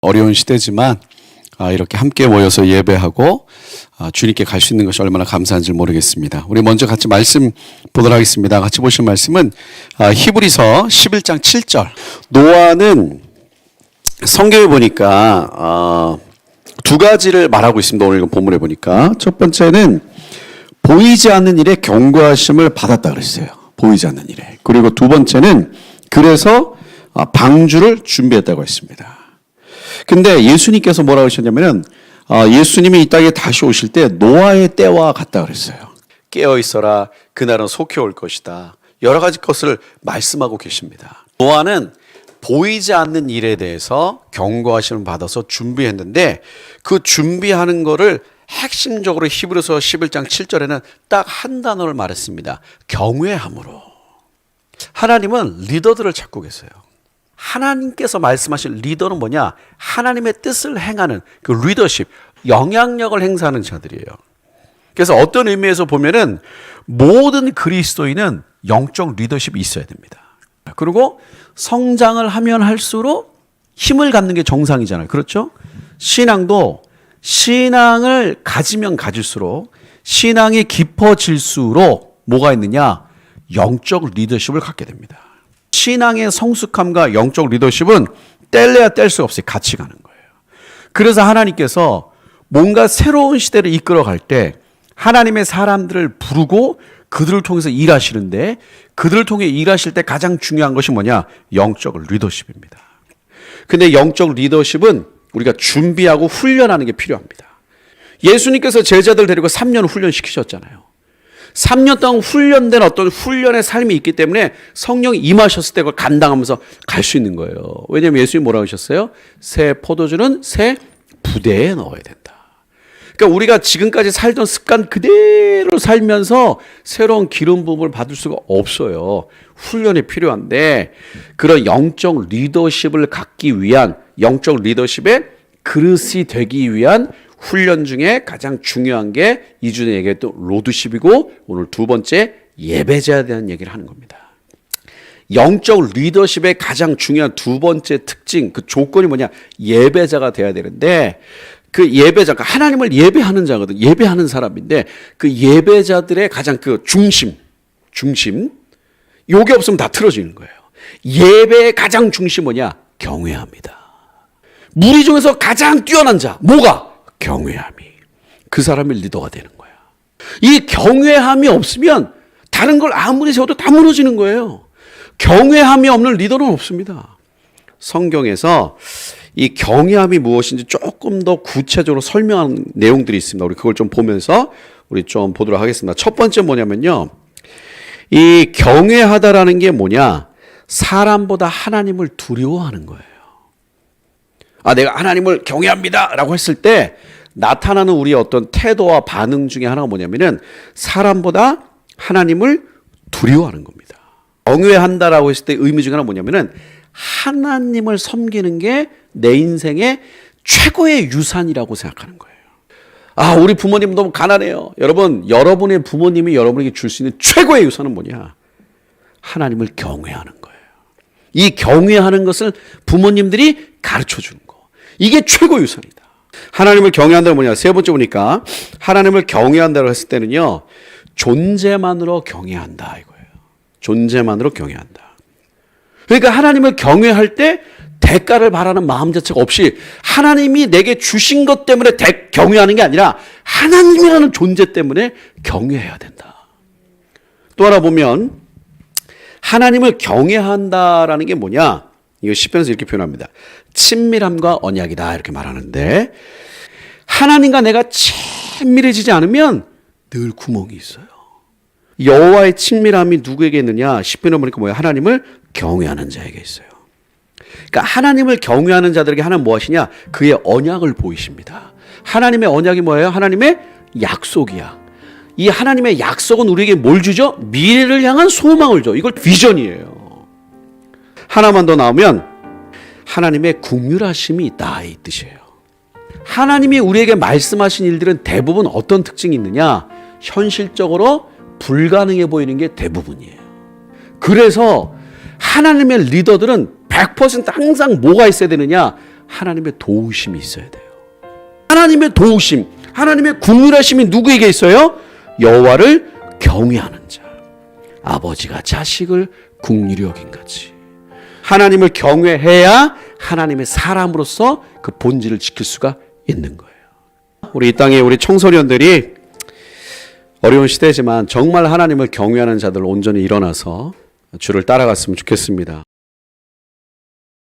어려운 시대지만 이렇게 함께 모여서 예배하고 주님께 갈 수 있는 것이 얼마나 감사한지 모르겠습니다. 우리 먼저 같이 말씀 보도록 하겠습니다. 같이 보실 말씀은 히브리서 11장 7절. 노아는 성경에 보니까 두 가지를 말하고 있습니다. 오늘 본문에 보니까 첫 번째는 보이지 않는 일에 경고하심을 받았다 그랬어요. 보이지 않는 일에. 그리고 두 번째는 그래서 방주를 준비했다고 했습니다. 근데 예수님께서 뭐라고 하셨냐면은 예수님이 이 땅에 다시 오실 때 노아의 때와 같다 그랬어요. 깨어 있어라, 그날은 속히 올 것이다. 여러 가지 것을 말씀하고 계십니다. 노아는 보이지 않는 일에 대해서 경고하심을 받아서 준비했는데 그 준비하는 거를 핵심적으로 히브리서 11장 7절에는 딱 한 단어를 말했습니다. 경외함으로. 하나님은 리더들을 찾고 계세요. 하나님께서 말씀하신 리더는 뭐냐? 하나님의 뜻을 행하는 그 리더십, 영향력을 행사하는 자들이에요. 그래서 어떤 의미에서 보면은 모든 그리스도인은 영적 리더십이 있어야 됩니다. 그리고 성장을 하면 할수록 힘을 갖는 게 정상이잖아요. 그렇죠? 신앙도 신앙을 가지면 가질수록 신앙이 깊어질수록 뭐가 있느냐? 영적 리더십을 갖게 됩니다. 신앙의 성숙함과 영적 리더십은 뗄래야 뗄 수 없이 같이 가는 거예요. 그래서 하나님께서 뭔가 새로운 시대를 이끌어갈 때 하나님의 사람들을 부르고 그들을 통해서 일하시는데 그들을 통해 일하실 때 가장 중요한 것이 뭐냐? 영적 리더십입니다. 근데 영적 리더십은 우리가 준비하고 훈련하는 게 필요합니다. 예수님께서 제자들 데리고 3년 훈련시키셨잖아요. 3년 동안 훈련된 어떤 훈련의 삶이 있기 때문에 성령이 임하셨을 때 그걸 감당하면서 갈 수 있는 거예요. 왜냐하면 예수님이 뭐라고 하셨어요? 새 포도주는 새 부대에 넣어야 된다. 그러니까 우리가 지금까지 살던 습관 그대로 살면서 새로운 기름 부음을 받을 수가 없어요. 훈련이 필요한데 그런 영적 리더십을 갖기 위한 영적 리더십의 그릇이 되기 위한 훈련 중에 가장 중요한 게 이준에 얘기했던 로드십이고 오늘 두 번째 예배자에 대한 얘기를 하는 겁니다. 영적 리더십의 가장 중요한 두 번째 특징, 그 조건이 뭐냐? 예배자가 돼야 되는데 그 예배자가 하나님을 예배하는 자거든. 예배하는 사람인데 그 예배자들의 가장 그 중심 요게 없으면 다 틀어지는 거예요. 예배의 가장 중심 뭐냐? 경외합니다. 무리 중에서 가장 뛰어난 자 뭐가? 경외함이. 그 사람이 리더가 되는 거야. 이 경외함이 없으면 다른 걸 아무리 세워도 다 무너지는 거예요. 경외함이 없는 리더는 없습니다. 성경에서 이 경외함이 무엇인지 조금 더 구체적으로 설명하는 내용들이 있습니다. 우리 그걸 좀 보면서 우리 좀 보도록 하겠습니다. 첫 번째 뭐냐면요. 이 경외하다라는 게 뭐냐? 사람보다 하나님을 두려워하는 거예요. 내가 하나님을 경외합니다 라고 했을 때 나타나는 우리의 어떤 태도와 반응 중에 하나가 뭐냐면은 사람보다 하나님을 두려워하는 겁니다. 경외한다라고 했을 때 의미 중에 하나 뭐냐면은 하나님을 섬기는 게 내 인생의 최고의 유산이라고 생각하는 거예요. 우리 부모님 너무 가난해요. 여러분, 여러분의 부모님이 여러분에게 줄 수 있는 최고의 유산은 뭐냐? 하나님을 경외하는 거예요. 이 경외하는 것을 부모님들이 가르쳐 주는 거. 이게 최고 유산이다. 하나님을 경외한다는 뭐냐? 세 번째 보니까 하나님을 경외한다고 했을 때는요. 존재만으로 경외한다 이거예요. 존재만으로 경외한다. 그러니까 하나님을 경외할 때 대가를 바라는 마음 자체가 없이 하나님이 내게 주신 것 때문에 경외하는 게 아니라 하나님이라는 존재 때문에 경외해야 된다. 또 하나 보면 하나님을 경외한다라는 게 뭐냐? 이거 시편에서 이렇게 표현합니다. 친밀함과 언약이다 이렇게 말하는데 하나님과 내가 친밀해지지 않으면 늘 구멍이 있어요. 여호와의 친밀함이 누구에게 있느냐? 시편에 보니까 뭐예요? 하나님을 경외하는 자에게 있어요. 그러니까 하나님을 경외하는 자들에게 하나님 뭐 하시냐? 그의 언약을 보이십니다. 하나님의 언약이 뭐예요? 하나님의 약속이야. 이 하나님의 약속은 우리에게 뭘 주죠? 미래를 향한 소망을 줘. 이걸 비전이에요. 하나만 더 나오면 하나님의 긍휼하심이 있다 이 뜻이에요. 하나님이 우리에게 말씀하신 일들은 대부분 어떤 특징이 있느냐? 현실적으로 불가능해 보이는 게 대부분이에요. 그래서 하나님의 리더들은 100% 항상 뭐가 있어야 되느냐? 하나님의 도우심이 있어야 돼요. 하나님의 도우심, 하나님의 긍휼하심이 누구에게 있어요? 여호와를 경외하는 자. 아버지가 자식을 긍휼히 여긴 같이 하나님을 경외해야 하나님의 사람으로서 그 본질을 지킬 수가 있는 거예요. 우리 이 땅에 우리 청소년들이 어려운 시대지만 정말 하나님을 경외하는 자들 온전히 일어나서 주를 따라갔으면 좋겠습니다.